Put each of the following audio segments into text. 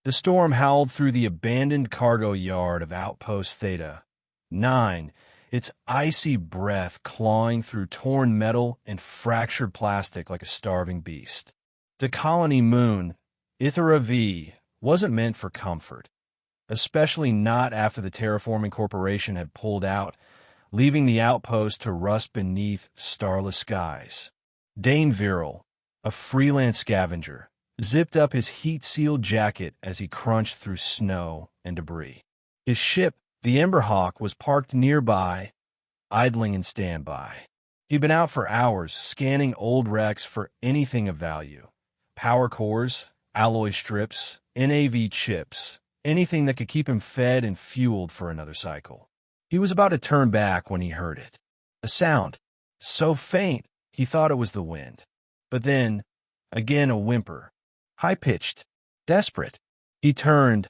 The storm howled through the abandoned cargo yard of Outpost Theta 9, its icy breath clawing through torn metal and fractured plastic like a starving beast. The colony moon, Ithera V, wasn't meant for comfort, especially not after the terraforming corporation had pulled out, leaving the outpost to rust beneath starless skies. Dane Viral, a freelance scavenger, zipped up his heat-sealed jacket as he crunched through snow and debris. His ship, the Emberhawk, was parked nearby, idling in standby. He'd been out for hours, scanning old wrecks for anything of value. Power cores, alloy strips, NAV chips, anything that could keep him fed and fueled for another cycle. He was about to turn back when he heard it. A sound, so faint he thought it was the wind. But then, again a whimper, high-pitched, desperate. He turned,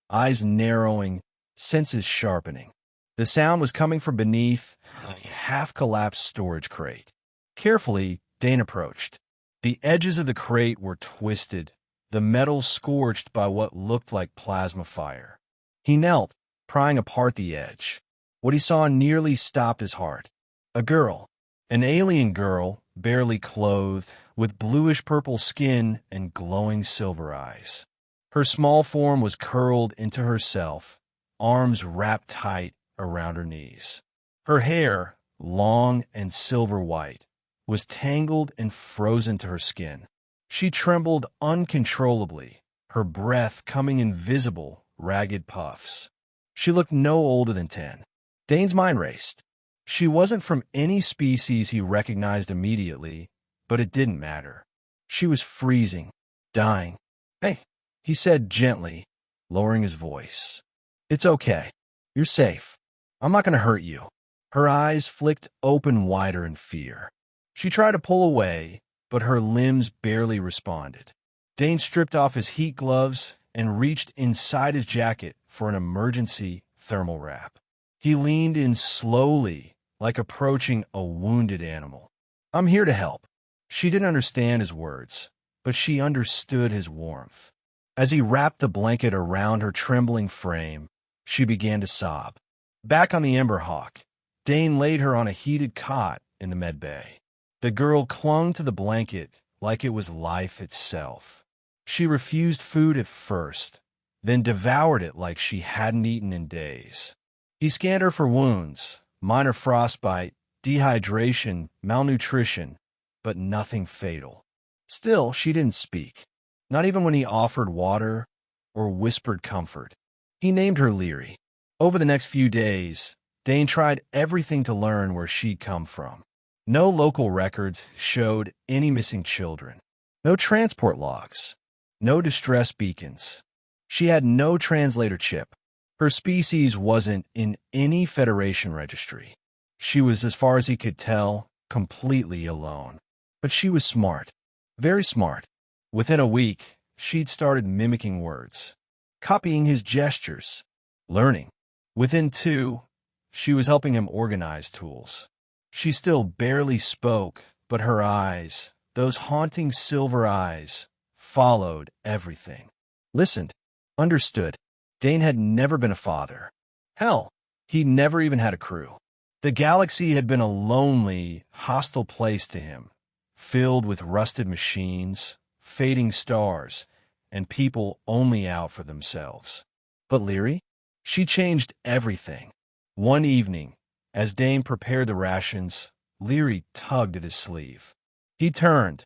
eyes narrowing, senses sharpening. The sound was coming from beneath a half-collapsed storage crate. Carefully, Dane approached. The edges of the crate were twisted, the metal scorched by what looked like plasma fire. He knelt, prying apart the edge. What he saw nearly stopped his heart. A girl, an alien girl, barely clothed, with bluish-purple skin and glowing silver eyes. Her small form was curled into herself, arms wrapped tight around her knees. Her hair, long and silver-white, was tangled and frozen to her skin. She trembled uncontrollably, her breath coming in visible, ragged puffs. She looked no older than 10. Dane's mind raced. She wasn't from any species he recognized immediately, but it didn't matter. She was freezing, dying. "Hey," he said gently, lowering his voice. "It's okay. You're safe. I'm not going to hurt you." Her eyes flicked open wider in fear. She tried to pull away, but her limbs barely responded. Dane stripped off his heat gloves and reached inside his jacket for an emergency thermal wrap. He leaned in slowly, like approaching a wounded animal. "I'm here to help." She didn't understand his words, but she understood his warmth. As he wrapped the blanket around her trembling frame, she began to sob. Back on the Emberhawk, Dane laid her on a heated cot in the medbay. The girl clung to the blanket like it was life itself. She refused food at first, then devoured it like she hadn't eaten in days. He scanned her for wounds, minor frostbite, dehydration, malnutrition, but nothing fatal. Still, she didn't speak, not even when he offered water or whispered comfort. He named her Leary. Over the next few days, Dane tried everything to learn where she'd come from. No local records showed any missing children. No transport logs. No distress beacons. She had no translator chip. Her species wasn't in any Federation registry. She was, as far as he could tell, completely alone. But she was smart. Very smart. Within a week, she'd started mimicking words, copying his gestures, learning. Within 2, she was helping him organize tools. She still barely spoke, but her eyes, those haunting silver eyes, followed everything. Listened. Understood. Dane had never been a father. Hell, he'd never even had a crew. The galaxy had been a lonely, hostile place to him, filled with rusted machines, fading stars, and people only out for themselves. But Leary? She changed everything. One evening, as Dane prepared the rations, Leary tugged at his sleeve. He turned,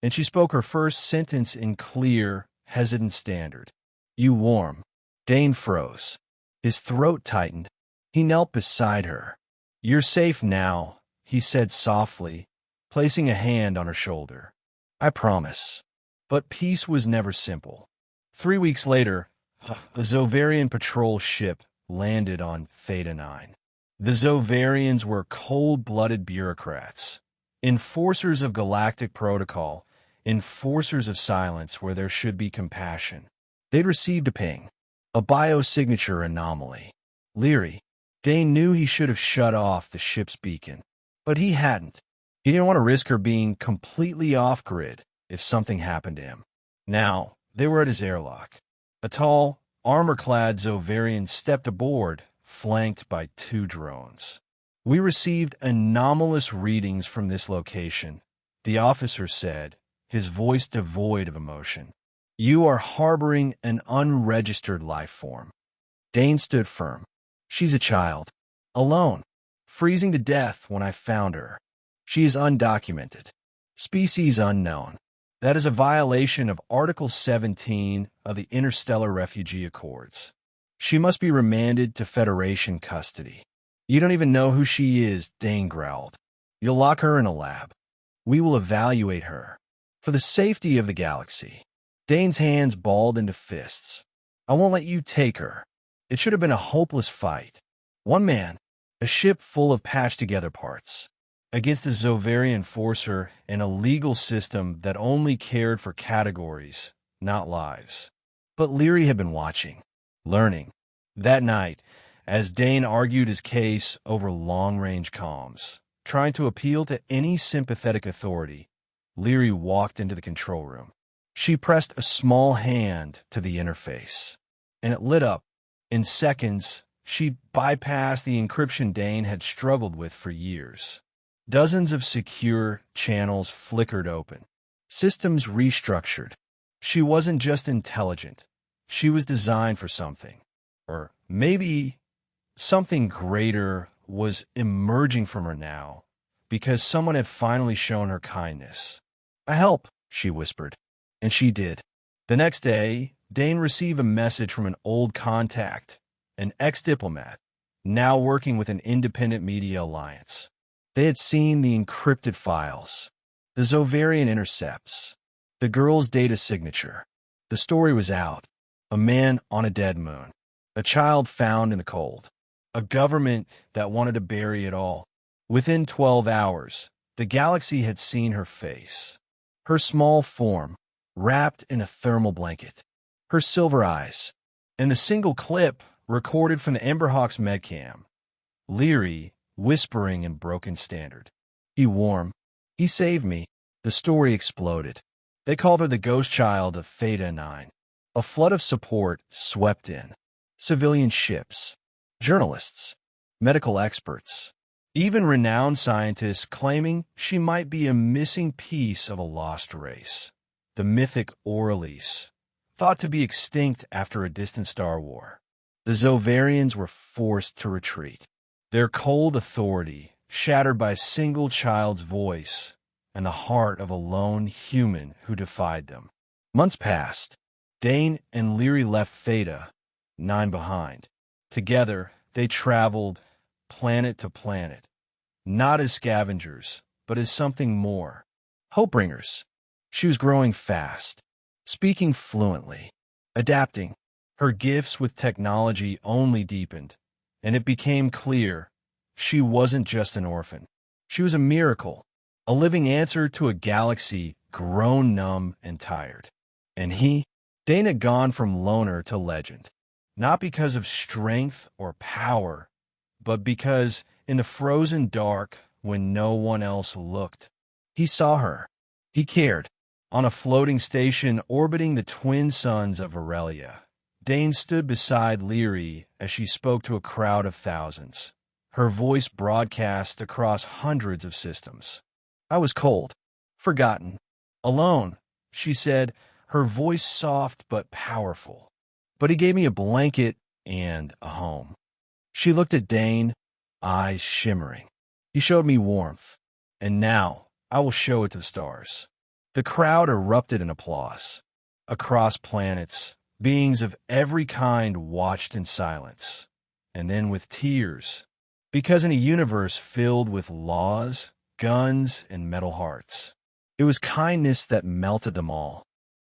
and she spoke her first sentence in clear, hesitant standard. "You warm." Dane froze. His throat tightened. He knelt beside her. "You're safe now," he said softly, placing a hand on her shoulder. "I promise." But peace was never simple. 3 weeks later, a Zovarian patrol ship landed on Theta 9. The Zovarians were cold-blooded bureaucrats, enforcers of Galactic protocol, enforcers of silence where there should be compassion. They'd received a ping, a biosignature anomaly. Leary, Dane knew he should have shut off the ship's beacon, but he hadn't. He didn't want to risk her being completely off-grid if something happened to him. Now, they were at his airlock, A tall, armor-clad Zovarian stepped aboard, flanked by 2 drones. "We received anomalous readings from this location," the officer said, his voice devoid of emotion. "You are harboring an unregistered life form." Dane stood firm. "She's a child. Alone. Freezing to death when I found her. She is undocumented. Species unknown. That is a violation of Article 17 of the Interstellar Refugee Accords. She must be remanded to Federation custody." "You don't even know who she is," Dane growled. "You'll lock her in a lab. We will evaluate her. For the safety of the galaxy." Dane's hands balled into fists. "I won't let you take her. It should have been a hopeless fight. One man, a ship full of patched-together parts, against a Zovarian forcer and a legal system that only cared for categories, not lives." But Leary had been watching, learning. That night, as Dane argued his case over long-range comms, trying to appeal to any sympathetic authority, Leary walked into the control room. She pressed a small hand to the interface, and it lit up. In seconds, she bypassed the encryption Dane had struggled with for years. Dozens of secure channels flickered open. Systems restructured. She wasn't just intelligent. She was designed for something. Or maybe something greater was emerging from her now, because someone had finally shown her kindness. "I help," she whispered. And she did. The next day, Dane received a message from an old contact, an ex-diplomat, now working with an independent media alliance. They had seen the encrypted files, the Zovarian intercepts, the girl's data signature. The story was out. A man on a dead moon. A child found in the cold. A government that wanted to bury it all. Within 12 hours, the galaxy had seen her face. Her small form, wrapped in a thermal blanket. Her silver eyes. And the single clip recorded from the Emberhawk's medcam. Leary, whispering in broken standard. "He warm. He saved me." The story exploded. They called her the ghost child of Theta 9. A flood of support swept in. Civilian ships, journalists, medical experts, even renowned scientists claiming she might be a missing piece of a lost race. The mythic Orleans, thought to be extinct after a distant star war. The Zovarians were forced to retreat. Their cold authority shattered by a single child's voice and the heart of a lone human who defied them. Months passed. Dane and Leary left Theta 9 behind. Together, they traveled planet to planet, not as scavengers, but as something more. Hope-bringers. She was growing fast, speaking fluently, adapting. Her gifts with technology only deepened, and it became clear she wasn't just an orphan. She was a miracle, a living answer to a galaxy grown numb and tired. And Dane had gone from loner to legend, not because of strength or power, but because in the frozen dark, when no one else looked, he saw her. He cared. On a floating station orbiting the twin suns of Aurelia, Dane stood beside Leary as she spoke to a crowd of thousands. Her voice broadcast across hundreds of systems. "I was cold, forgotten, alone," she said, her voice soft but powerful. "But he gave me a blanket and a home." She looked at Dane, eyes shimmering. "He showed me warmth, and now I will show it to the stars." The crowd erupted in applause. Across planets, beings of every kind watched in silence, and then with tears, because in a universe filled with laws, guns, and metal hearts, it was kindness that melted them all.